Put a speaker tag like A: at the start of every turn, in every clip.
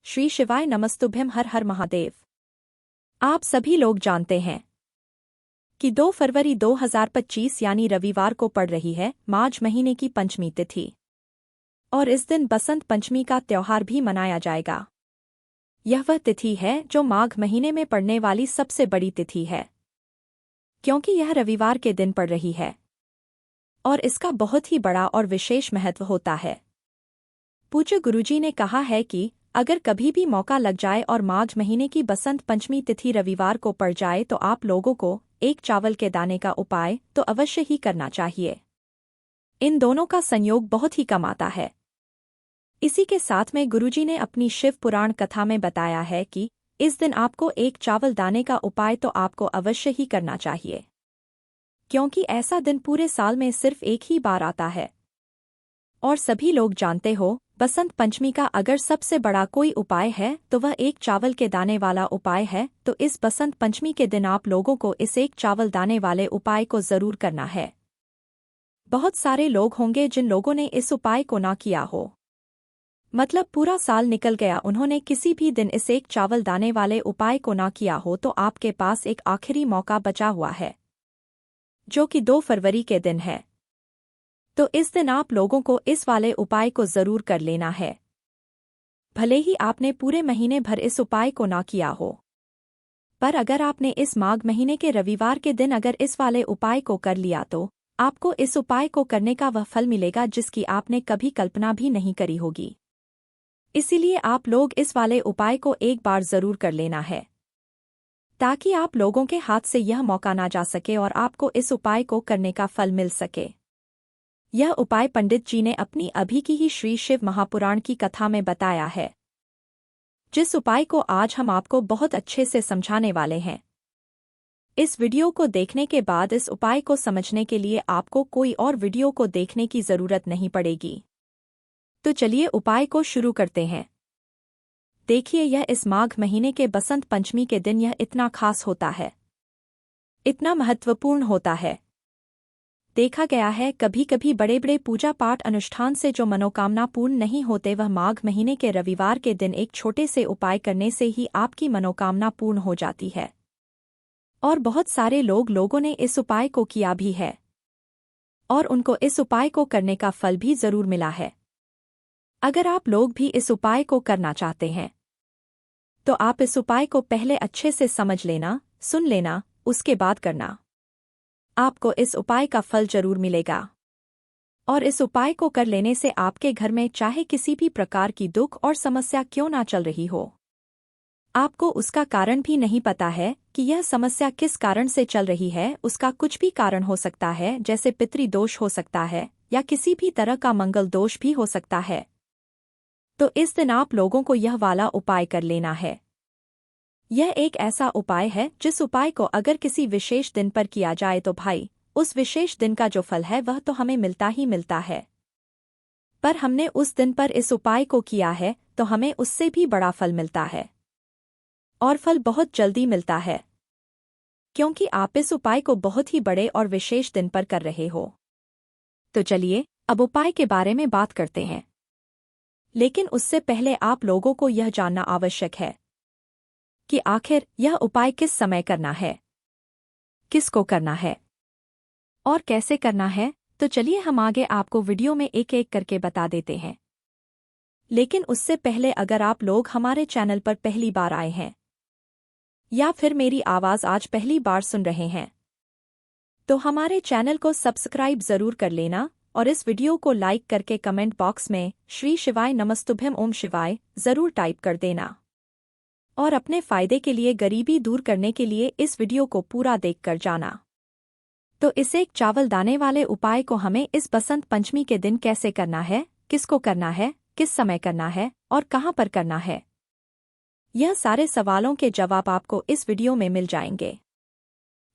A: श्री शिवाय नमस्तुभ्यम, हर हर महादेव। आप सभी लोग जानते हैं कि 2 फरवरी 2025 यानी रविवार को पड़ रही है मार्च महीने की पंचमी तिथि, और इस दिन बसंत पंचमी का त्योहार भी मनाया जाएगा। यह वह तिथि है जो माघ महीने में पड़ने वाली सबसे बड़ी तिथि है, क्योंकि यह रविवार के दिन पड़ रही है और इसका बहुत ही बड़ा और विशेष महत्व होता है। पूज्य गुरुजी ने कहा है कि अगर कभी भी मौका लग जाए और माघ महीने की बसंत पंचमी तिथि रविवार को पड़ जाए तो आप लोगों को एक चावल के दाने का उपाय तो अवश्य ही करना चाहिए। इन दोनों का संयोग बहुत ही कम आता है। इसी के साथ में गुरुजी ने अपनी शिव पुराण कथा में बताया है कि इस दिन आपको एक चावल दाने का उपाय तो आपको अवश्य ही करना चाहिए, क्योंकि ऐसा दिन पूरे साल में सिर्फ एक ही बार आता है। और सभी लोग जानते हो, बसंत पंचमी का अगर सबसे बड़ा कोई उपाय है तो वह एक चावल के दाने वाला उपाय है। तो इस बसंत पंचमी के दिन आप लोगों को इस एक चावल दाने वाले उपाय को जरूर करना है। बहुत सारे लोग होंगे जिन लोगों ने इस उपाय को ना किया हो, मतलब पूरा साल निकल गया, उन्होंने किसी भी दिन इस एक चावल दाने वाले उपाय को ना किया हो, तो आपके पास एक आखिरी मौका बचा हुआ है, जो कि 2 फरवरी के दिन है। तो इस दिन आप लोगों को इस वाले उपाय को जरूर कर लेना है। भले ही आपने पूरे महीने भर इस उपाय को ना किया हो, पर अगर आपने इस माघ महीने के रविवार के दिन अगर इस वाले उपाय को कर लिया तो आपको इस उपाय को करने का वह फल मिलेगा जिसकी आपने कभी कल्पना भी नहीं करी होगी। इसीलिए आप लोग इस वाले उपाय को एक बार जरूर कर लेना है, ताकि आप लोगों के हाथ से यह मौका ना जा सके और आपको इस उपाय को करने का फल मिल सके। यह उपाय पंडित जी ने अपनी अभी की ही श्री शिव महापुराण की कथा में बताया है, जिस उपाय को आज हम आपको बहुत अच्छे से समझाने वाले हैं। इस वीडियो को देखने के बाद इस उपाय को समझने के लिए आपको कोई और वीडियो को देखने की जरूरत नहीं पड़ेगी। तो चलिए उपाय को शुरू करते हैं। देखिए, यह इस माघ महीने के बसंत पंचमी के दिन यह इतना खास होता है, इतना महत्वपूर्ण होता है। देखा गया है कभी कभी बड़े बड़े पूजा पाठ अनुष्ठान से जो मनोकामना पूर्ण नहीं होते, वह माघ महीने के रविवार के दिन एक छोटे से उपाय करने से ही आपकी मनोकामना पूर्ण हो जाती है। और बहुत सारे लोगों ने इस उपाय को किया भी है और उनको इस उपाय को करने का फल भी जरूर मिला है। अगर आप लोग भी इस उपाय को करना चाहते हैं तो आप इस उपाय को पहले अच्छे से समझ लेना, सुन लेना, उसके बाद करना। आपको इस उपाय का फल जरूर मिलेगा और इस उपाय को कर लेने से आपके घर में चाहे किसी भी प्रकार की दुख और समस्या क्यों ना चल रही हो, आपको उसका कारण भी नहीं पता है कि यह समस्या किस कारण से चल रही है। उसका कुछ भी कारण हो सकता है, जैसे पितृदोष हो सकता है या किसी भी तरह का मंगल दोष भी हो सकता है। तो इस दिन आप लोगों को यह वाला उपाय कर लेना है। यह एक ऐसा उपाय है जिस उपाय को अगर किसी विशेष दिन पर किया जाए तो भाई उस विशेष दिन का जो फल है वह तो हमें मिलता ही मिलता है, पर हमने उस दिन पर इस उपाय को किया है तो हमें उससे भी बड़ा फल मिलता है, और फल बहुत जल्दी मिलता है, क्योंकि आप इस उपाय को बहुत ही बड़े और विशेष दिन पर कर रहे हो। तो चलिए अब उपाय के बारे में बात करते हैं, लेकिन उससे पहले आप लोगों को यह जानना आवश्यक है कि आखिर यह उपाय किस समय करना है, किसको करना है और कैसे करना है। तो चलिए हम आगे आपको वीडियो में एक एक करके बता देते हैं। लेकिन उससे पहले अगर आप लोग हमारे चैनल पर पहली बार आए हैं या फिर मेरी आवाज़ आज पहली बार सुन रहे हैं, तो हमारे चैनल को सब्सक्राइब जरूर कर लेना और इस वीडियो को लाइक करके कमेंट बॉक्स में श्री शिवाय नमस्तुभ्यम ओम शिवाय जरूर टाइप कर देना। और अपने फायदे के लिए, गरीबी दूर करने के लिए इस वीडियो को पूरा देखकर जाना। तो इस एक चावल दाने वाले उपाय को हमें इस बसंत पंचमी के दिन कैसे करना है, किसको करना है, किस समय करना है और कहाँ पर करना है, यह सारे सवालों के जवाब आपको इस वीडियो में मिल जाएंगे।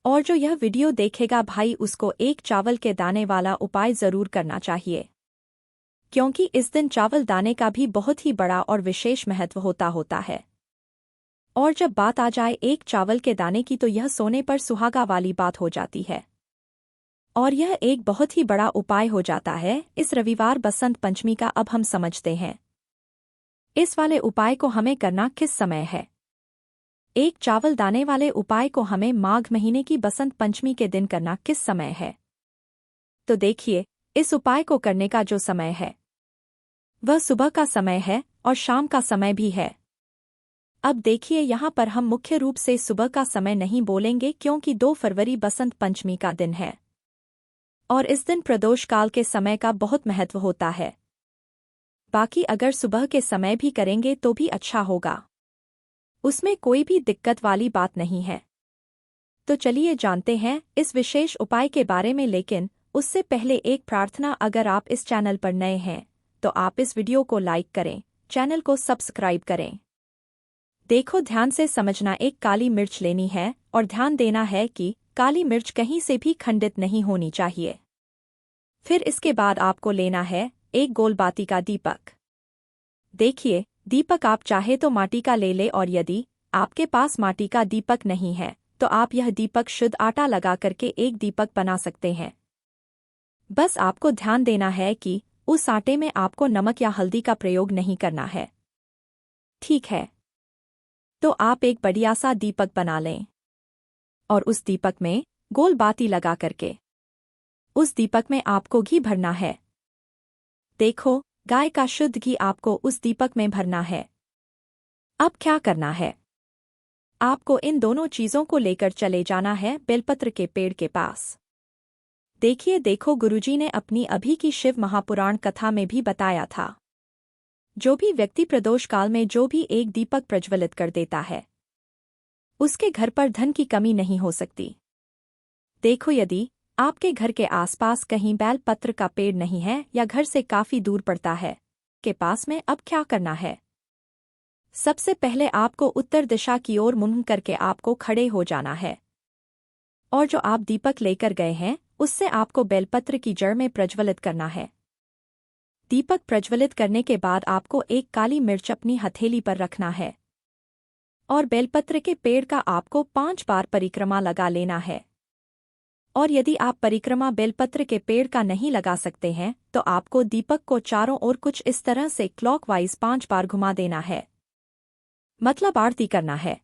A: और जो यह वीडियो देखेगा भाई उसको एक चावल के दाने वाला उपाय जरूर करना चाहिए, क्योंकि इस दिन चावल दाने का भी बहुत ही बड़ा और विशेष महत्व होता है। और जब बात आ जाए एक चावल के दाने की तो यह सोने पर सुहागा वाली बात हो जाती है, और यह एक बहुत ही बड़ा उपाय हो जाता है इस रविवार बसंत पंचमी का। अब हम समझते हैं इस वाले उपाय को हमें करना किस समय है? एक चावल दाने वाले उपाय को हमें माघ महीने की बसंत पंचमी के दिन करना किस समय है? तो देखिए, इस उपाय को करने का जो समय है वह सुबह का समय है और शाम का समय भी है। अब देखिए, यहाँ पर हम मुख्य रूप से सुबह का समय नहीं बोलेंगे क्योंकि 2 फरवरी बसंत पंचमी का दिन है और इस दिन प्रदोष काल के समय का बहुत महत्व होता है। बाकी अगर सुबह के समय भी करेंगे तो भी अच्छा होगा, उसमें कोई भी दिक्कत वाली बात नहीं है। तो चलिए जानते हैं इस विशेष उपाय के बारे में, लेकिन उससे पहले एक प्रार्थना, अगर आप इस चैनल पर नए हैं तो आप इस वीडियो को लाइक करें, चैनल को सब्सक्राइब करें। देखो, ध्यान से समझना, एक काली मिर्च लेनी है और ध्यान देना है कि काली मिर्च कहीं से भी खंडित नहीं होनी चाहिए। फिर इसके बाद आपको लेना है एक गोल बाती का दीपक। देखिए, दीपक आप चाहे तो माटी का ले और यदि आपके पास माटी का दीपक नहीं है तो आप यह दीपक शुद्ध आटा लगा करके एक दीपक बना सकते हैं। बस आपको ध्यान देना है कि उस आटे में आपको नमक या हल्दी का प्रयोग नहीं करना है, ठीक है? तो आप एक बढ़िया सा दीपक बना लें और उस दीपक में गोल बाती लगा करके उस दीपक में आपको घी भरना है। देखो, गाय का शुद्ध घी आपको उस दीपक में भरना है। अब क्या करना है? आपको इन दोनों चीजों को लेकर चले जाना है बेलपत्र के पेड़ के पास। देखिए, देखो, गुरुजी ने अपनी अभी की शिव महापुराण कथा में भी बताया था, जो भी व्यक्ति प्रदोष काल में जो भी एक दीपक प्रज्वलित कर देता है उसके घर पर धन की कमी नहीं हो सकती। देखो, यदि आपके घर के आसपास कहीं बेलपत्र का पेड़ नहीं है या घर से काफी दूर पड़ता है के पास में, अब क्या करना है? सबसे पहले आपको उत्तर दिशा की ओर मुंह करके आपको खड़े हो जाना है और जो आप दीपक लेकर गए हैं उससे आपको बेलपत्र की जड़ में प्रज्वलित करना है। दीपक प्रज्वलित करने के बाद आपको एक काली मिर्च अपनी हथेली पर रखना है और बेलपत्र के पेड़ का आपको 5 बार परिक्रमा लगा लेना है। और यदि आप परिक्रमा बेलपत्र के पेड़ का नहीं लगा सकते हैं तो आपको दीपक को चारों ओर कुछ इस तरह से क्लॉकवाइज 5 बार घुमा देना है, मतलब आरती करना है।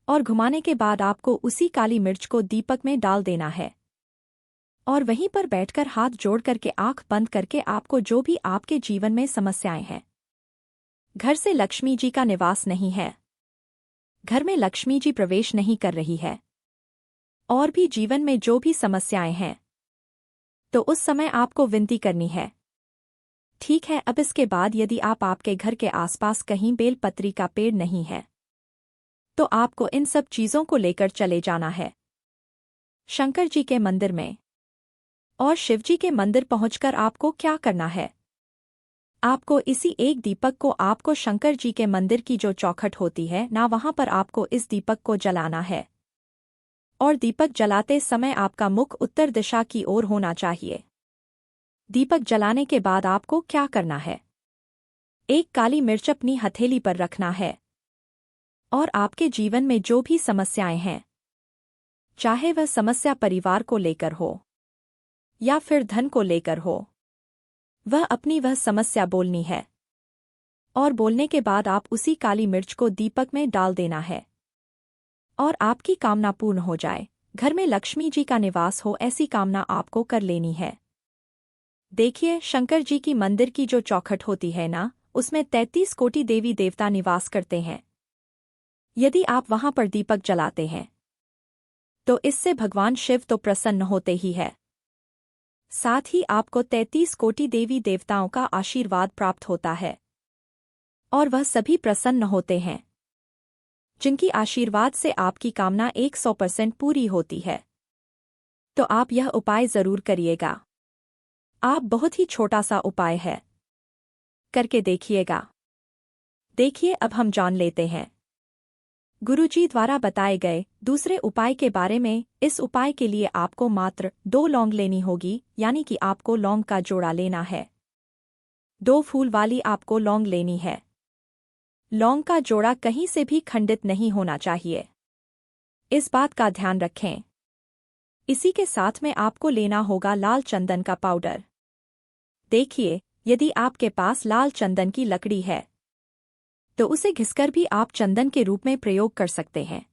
A: और घुमाने के बाद आपको उसी काली मिर्च को दीपक में डाल देना है और वहीं पर बैठकर हाथ जोड़ करके आंख बंद करके आपको जो भी आपके जीवन में समस्याएं हैं, घर से लक्ष्मी जी का निवास नहीं है, घर में लक्ष्मी जी प्रवेश नहीं कर रही है, और भी जीवन में जो भी समस्याएं हैं, तो उस समय आपको विनती करनी है, ठीक है? अब इसके बाद यदि आपके घर के आसपास कहीं बेलपत्री का पेड़ नहीं है तो आपको इन सब चीजों को लेकर चले जाना है शंकर जी के मंदिर में। और शिवजी के मंदिर पहुंचकर आपको क्या करना है? आपको इसी एक दीपक को आपको शंकर जी के मंदिर की जो चौखट होती है ना, वहां पर आपको इस दीपक को जलाना है और दीपक जलाते समय आपका मुख उत्तर दिशा की ओर होना चाहिए। दीपक जलाने के बाद आपको क्या करना है? एक काली मिर्च अपनी हथेली पर रखना है और आपके जीवन में जो भी समस्याएं हैं, चाहे वह समस्या परिवार को लेकर हो या फिर धन को लेकर हो, वह अपनी वह समस्या बोलनी है और बोलने के बाद आप उसी काली मिर्च को दीपक में डाल देना है और आपकी कामना पूर्ण हो जाए, घर में लक्ष्मी जी का निवास हो, ऐसी कामना आपको कर लेनी है। देखिए, शंकर जी की मंदिर की जो चौखट होती है ना, उसमें 33 कोटि देवी देवता निवास करते हैं। यदि आप वहां पर दीपक जलाते हैं तो इससे भगवान शिव तो प्रसन्न होते ही है, साथ ही आपको 33 कोटि देवी देवताओं का आशीर्वाद प्राप्त होता है और वह सभी प्रसन्न होते हैं जिनकी आशीर्वाद से आपकी कामना 100% पूरी होती है। तो आप यह उपाय जरूर करिएगा। आप बहुत ही छोटा सा उपाय है, करके देखिएगा। देखिए, अब हम जान लेते हैं गुरुजी द्वारा बताए गए दूसरे उपाय के बारे में। इस उपाय के लिए आपको मात्र 2 लौंग लेनी होगी, यानी कि आपको लौंग का जोड़ा लेना है। 2 फूल वाली आपको लौंग लेनी है। लौंग का जोड़ा कहीं से भी खंडित नहीं होना चाहिए, इस बात का ध्यान रखें। इसी के साथ में आपको लेना होगा लाल चंदन का पाउडर। देखिए, यदि आपके पास लाल चंदन की लकड़ी है तो उसे घिसकर भी आप चंदन के रूप में प्रयोग कर सकते हैं।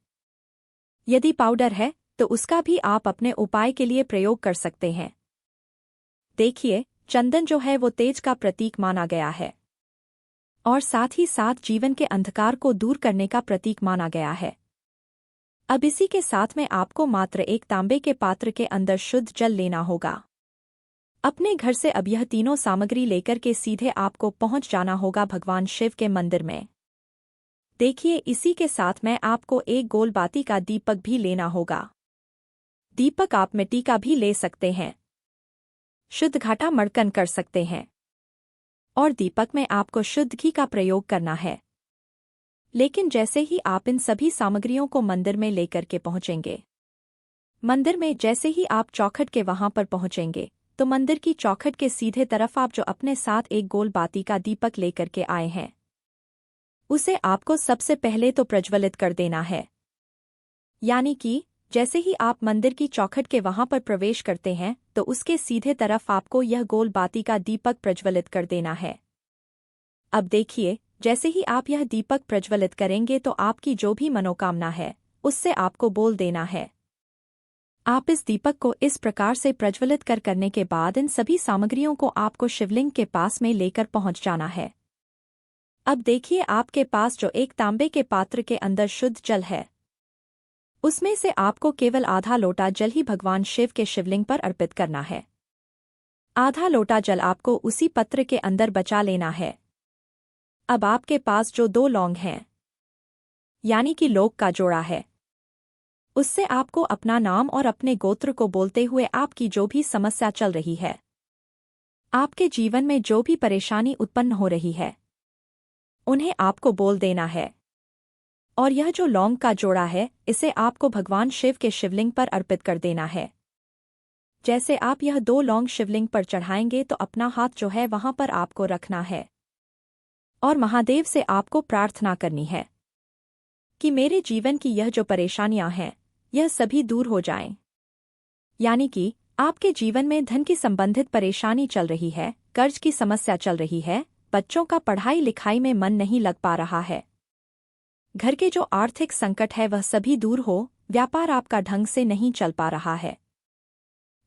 A: यदि पाउडर है तो उसका भी आप अपने उपाय के लिए प्रयोग कर सकते हैं। देखिए, चंदन जो है वो तेज का प्रतीक माना गया है और साथ ही साथ जीवन के अंधकार को दूर करने का प्रतीक माना गया है। अब इसी के साथ में आपको मात्र एक तांबे के पात्र के अंदर शुद्ध जल लेना होगा। अपने घर से अब यह तीनों सामग्री लेकर के सीधे आपको पहुंच जाना होगा भगवान शिव के मंदिर में। देखिए, इसी के साथ में आपको एक गोल बाती का दीपक भी लेना होगा। दीपक आप मिट्टी का भी ले सकते हैं, शुद्ध घाटा मड़कन कर सकते हैं और दीपक में आपको शुद्ध घी का प्रयोग करना है। लेकिन जैसे ही आप इन सभी सामग्रियों को मंदिर में लेकर के पहुंचेंगे, मंदिर में जैसे ही आप चौखट के वहां पर पहुंचेंगे, तो मंदिर की चौखट के सीधे तरफ आप जो अपने साथ एक गोल बाती का दीपक लेकर के आए हैं, उसे आपको सबसे पहले तो प्रज्वलित कर देना है। यानी कि जैसे ही आप मंदिर की चौखट के वहां पर प्रवेश करते हैं तो उसके सीधे तरफ आपको यह गोल बाती का दीपक प्रज्वलित कर देना है। अब देखिए, जैसे ही आप यह दीपक प्रज्वलित करेंगे तो आपकी जो भी मनोकामना है उससे आपको बोल देना है। आप इस दीपक को इस प्रकार से प्रज्वलित करने के बाद इन सभी सामग्रियों को आपको शिवलिंग के पास में लेकर पहुंच जाना है। अब देखिए, आपके पास जो एक तांबे के पात्र के अंदर शुद्ध जल है, उसमें से आपको केवल आधा लोटा जल ही भगवान शिव के शिवलिंग पर अर्पित करना है। आधा लोटा जल आपको उसी पत्र के अंदर बचा लेना है। अब आपके पास जो 2 लौंग हैं, यानी कि लौंग का जोड़ा है, उससे आपको अपना नाम और अपने गोत्र को बोलते हुए आपकी जो भी समस्या चल रही है, आपके जीवन में जो भी परेशानी उत्पन्न हो रही है, उन्हें आपको बोल देना है। और यह जो लौंग का जोड़ा है, इसे आपको भगवान शिव के शिवलिंग पर अर्पित कर देना है। जैसे आप यह 2 लौंग शिवलिंग पर चढ़ाएंगे तो अपना हाथ जो है वहां पर आपको रखना है और महादेव से आपको प्रार्थना करनी है कि मेरे जीवन की यह जो परेशानियां हैं, यह सभी दूर हो जाएं। यानी कि आपके जीवन में धन की संबंधित परेशानी चल रही है, कर्ज की समस्या चल रही है, बच्चों का पढ़ाई लिखाई में मन नहीं लग पा रहा है, घर के जो आर्थिक संकट है वह सभी दूर हो, व्यापार आपका ढंग से नहीं चल पा रहा है,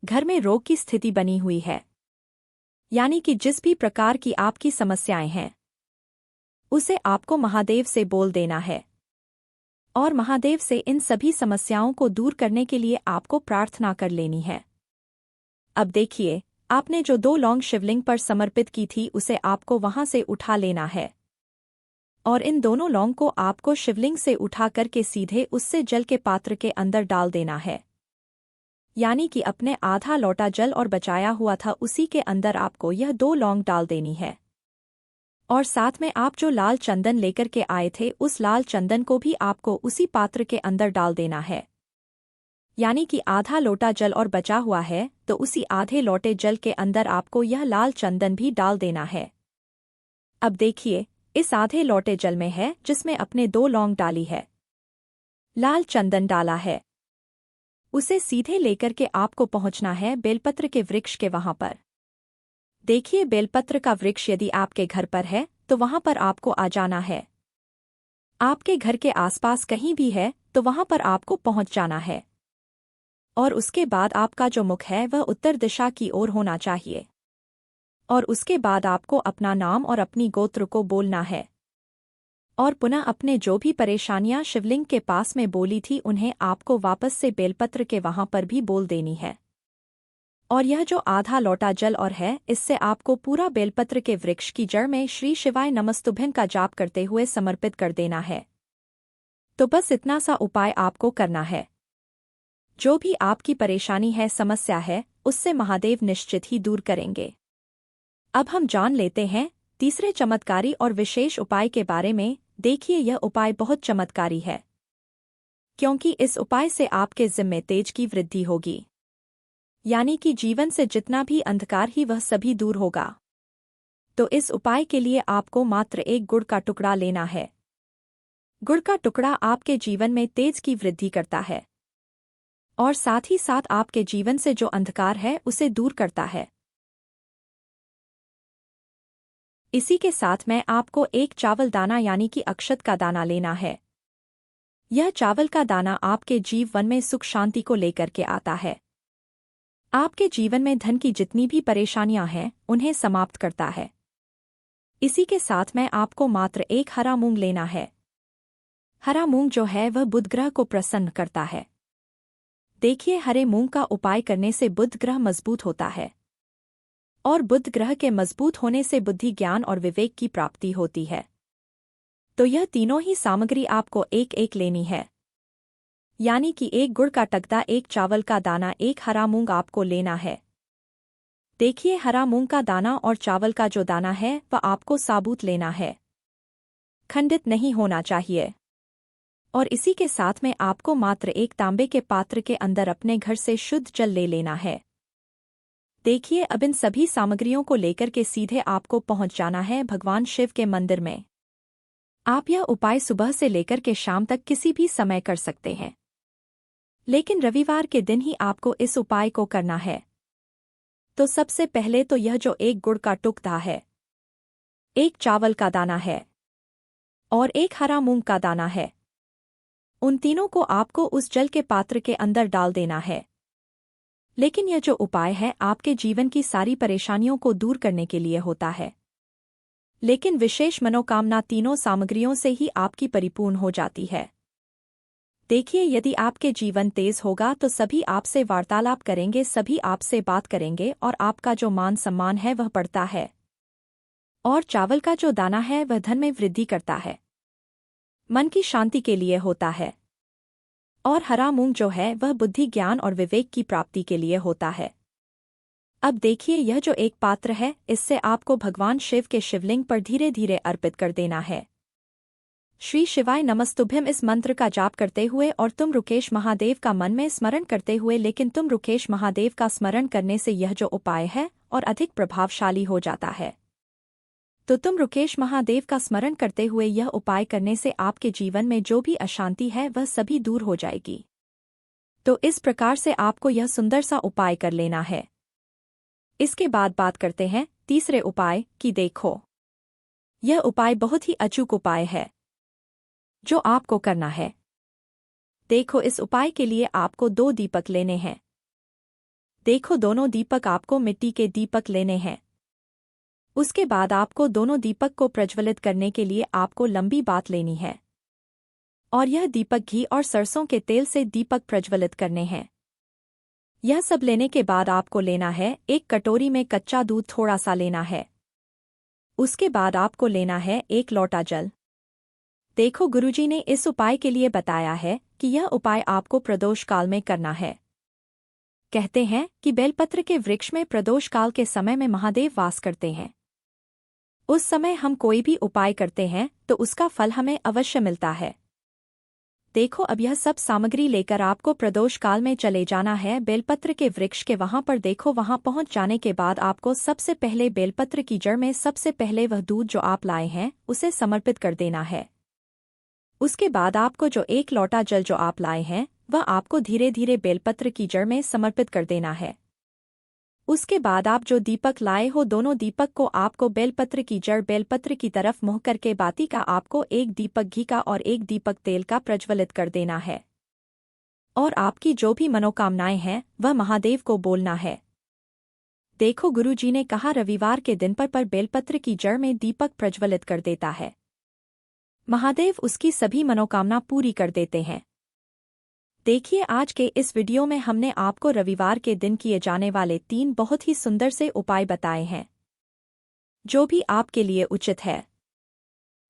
A: घर में रोग की स्थिति बनी हुई है, यानी कि जिस भी प्रकार की आपकी समस्याएं हैं, उसे आपको महादेव से बोल देना है और महादेव से इन सभी समस्याओं को दूर करने के लिए आपको प्रार्थना कर लेनी है। अब देखिए, आपने जो 2 लौंग शिवलिंग पर समर्पित की थी उसे आपको वहां से उठा लेना है और इन दोनों लौंग को आपको शिवलिंग से उठा करके सीधे उससे जल के पात्र के अंदर डाल देना है। यानी कि अपने आधा लोटा जल और बचाया हुआ था उसी के अंदर आपको यह 2 लौंग डाल देनी है और साथ में आप जो लाल चंदन लेकर के आए थे उस लाल चंदन को भी आपको उसी पात्र के अंदर डाल देना है। यानी कि आधा लोटा जल और बचा हुआ है तो उसी आधे लोटे जल के अंदर आपको यह लाल चंदन भी डाल देना है। अब देखिए, इस आधे लोटे जल में है जिसमें अपने 2 लौंग डाली है, लाल चंदन डाला है, उसे सीधे लेकर के आपको पहुंचना है बेलपत्र के वृक्ष के वहां पर। देखिए, बेलपत्र का वृक्ष यदि आपके घर पर है तो वहां पर आपको आ जाना है। आपके घर के आसपास कहीं भी है तो वहां पर आपको पहुंच जाना है और उसके बाद आपका जो मुख है वह उत्तर दिशा की ओर होना चाहिए और उसके बाद आपको अपना नाम और अपनी गोत्र को बोलना है और पुनः अपने जो भी परेशानियां शिवलिंग के पास में बोली थी उन्हें आपको वापस से बेलपत्र के वहां पर भी बोल देनी है। और यह जो आधा लोटा जल और है, इससे आपको पूरा बेलपत्र के वृक्ष की जड़ में श्री शिवाय नमस्तुभ्यं का जाप करते हुए समर्पित कर देना है। तो बस इतना सा उपाय आपको करना है। जो भी आपकी परेशानी है, समस्या है, उससे महादेव निश्चित ही दूर करेंगे। अब हम जान लेते हैं तीसरे चमत्कारी और विशेष उपाय के बारे में। देखिए, यह उपाय बहुत चमत्कारी है क्योंकि इस उपाय से आपके जिम्मे तेज की वृद्धि होगी, यानी कि जीवन से जितना भी अंधकार ही वह सभी दूर होगा। तो इस उपाय के लिए आपको मात्र एक गुड़ का टुकड़ा लेना है। गुड़ का टुकड़ा आपके जीवन में तेज की वृद्धि करता है और साथ ही साथ आपके जीवन से जो अंधकार है उसे दूर करता है। इसी के साथ में आपको एक चावल दाना यानी कि अक्षत का दाना लेना है। यह चावल का दाना आपके जीवन में सुख शांति को लेकर के आता है। आपके जीवन में धन की जितनी भी परेशानियां हैं उन्हें समाप्त करता है। इसी के साथ में आपको मात्र एक हरा मूंग लेना है। हरा मूंग जो है वह बुध ग्रह को प्रसन्न करता है। देखिए, हरे मूंग का उपाय करने से बुध ग्रह मजबूत होता है और बुध ग्रह के मजबूत होने से बुद्धि, ज्ञान और विवेक की प्राप्ति होती है। तो यह तीनों ही सामग्री आपको एक एक लेनी है, यानी कि एक गुड़ का टगदा, एक चावल का दाना, एक हरा मूंग आपको लेना है। देखिए, हरा मूंग का दाना और चावल का जो दाना है वह आपको साबुत लेना है, खंडित नहीं होना चाहिए। और इसी के साथ में आपको मात्र एक तांबे के पात्र के अंदर अपने घर से शुद्ध जल ले लेना है। देखिए, अब इन सभी सामग्रियों को लेकर के सीधे आपको पहुंच जाना है भगवान शिव के मंदिर में। आप यह उपाय सुबह से लेकर के शाम तक किसी भी समय कर सकते हैं, लेकिन रविवार के दिन ही आपको इस उपाय को करना है। तो सबसे पहले तो यह जो एक गुड़ का टुकड़ा है, एक चावल का दाना है और एक हरा मूंग का दाना है, उन तीनों को आपको उस जल के पात्र के अंदर डाल देना है। लेकिन यह जो उपाय है आपके जीवन की सारी परेशानियों को दूर करने के लिए होता है, लेकिन विशेष मनोकामना तीनों सामग्रियों से ही आपकी परिपूर्ण हो जाती है। देखिए, यदि आपके जीवन तेज होगा तो सभी आपसे वार्तालाप करेंगे, सभी आपसे बात करेंगे और आपका जो मान सम्मान है वह बढ़ता है। और चावल का जो दाना है वह धन में वृद्धि करता है, मन की शांति के लिए होता है। और हरा मूंग जो है वह बुद्धि, ज्ञान और विवेक की प्राप्ति के लिए होता है। अब देखिए, यह जो एक पात्र है इससे आपको भगवान शिव के शिवलिंग पर धीरे धीरे अर्पित कर देना है। श्री शिवाय नमस्तुभ्यम इस मंत्र का जाप करते हुए और तुम रुकेश महादेव का मन में स्मरण करते हुए, लेकिन तुम रुकेश महादेव का स्मरण करने से यह जो उपाय है और अधिक प्रभावशाली हो जाता है। तो तुम रुकेश महादेव का स्मरण करते हुए यह उपाय करने से आपके जीवन में जो भी अशांति है वह सभी दूर हो जाएगी। तो इस प्रकार से आपको यह सुंदर सा उपाय कर लेना है। इसके बाद बात करते हैं तीसरे उपाय की। देखो, यह उपाय बहुत ही अचूक उपाय है जो आपको करना है। देखो, इस उपाय के लिए आपको 2 दीपक लेने हैं। देखो, दोनों दीपक आपको मिट्टी के दीपक लेने हैं। उसके बाद आपको दोनों दीपक को प्रज्वलित करने के लिए आपको लंबी बात लेनी है और यह दीपक घी और सरसों के तेल से दीपक प्रज्वलित करने हैं। यह सब लेने के बाद आपको लेना है एक कटोरी में कच्चा दूध थोड़ा सा लेना है। उसके बाद आपको लेना है एक लोटा जल। देखो, गुरुजी ने इस उपाय के लिए बताया है कि यह उपाय आपको प्रदोष काल में करना है। कहते हैं कि बेलपत्र के वृक्ष में प्रदोष काल के समय में महादेव वास करते हैं। उस समय हम कोई भी उपाय करते हैं तो उसका फल हमें अवश्य मिलता है। देखो, अब यह सब सामग्री लेकर आपको प्रदोष काल में चले जाना है बेलपत्र के वृक्ष के वहां पर। देखो, वहां पहुंच जाने के बाद आपको सबसे पहले बेलपत्र की जड़ में सबसे पहले वह दूध जो आप लाए हैं उसे समर्पित कर देना है। उसके बाद आपको जो एक लोटा जल जो आप लाए हैं वह आपको धीरे धीरे बेलपत्र की जड़ में समर्पित कर देना है। उसके बाद आप जो दीपक लाए हो दोनों दीपक को आपको बेलपत्र की जड़ बेलपत्र की तरफ मुँह करके बाती का आपको एक दीपक घी का और एक दीपक तेल का प्रज्वलित कर देना है। और आपकी जो भी मनोकामनाएं हैं वह महादेव को बोलना है। देखो, गुरुजी ने कहा रविवार के दिन पर बेलपत्र की जड़ में दीपक प्रज्वलित कर देता है, महादेव उसकी सभी मनोकामना पूरी कर देते हैं। देखिए, आज के इस वीडियो में हमने आपको रविवार के दिन किए जाने वाले 3 बहुत ही सुंदर से उपाय बताए हैं। जो भी आपके लिए उचित है,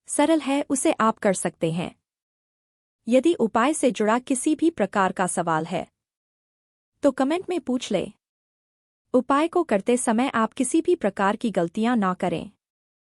A: सरल है, उसे आप कर सकते हैं। यदि उपाय से जुड़ा किसी भी प्रकार का सवाल है तो कमेंट में पूछ ले। उपाय को करते समय आप किसी भी प्रकार की गलतियां ना करें।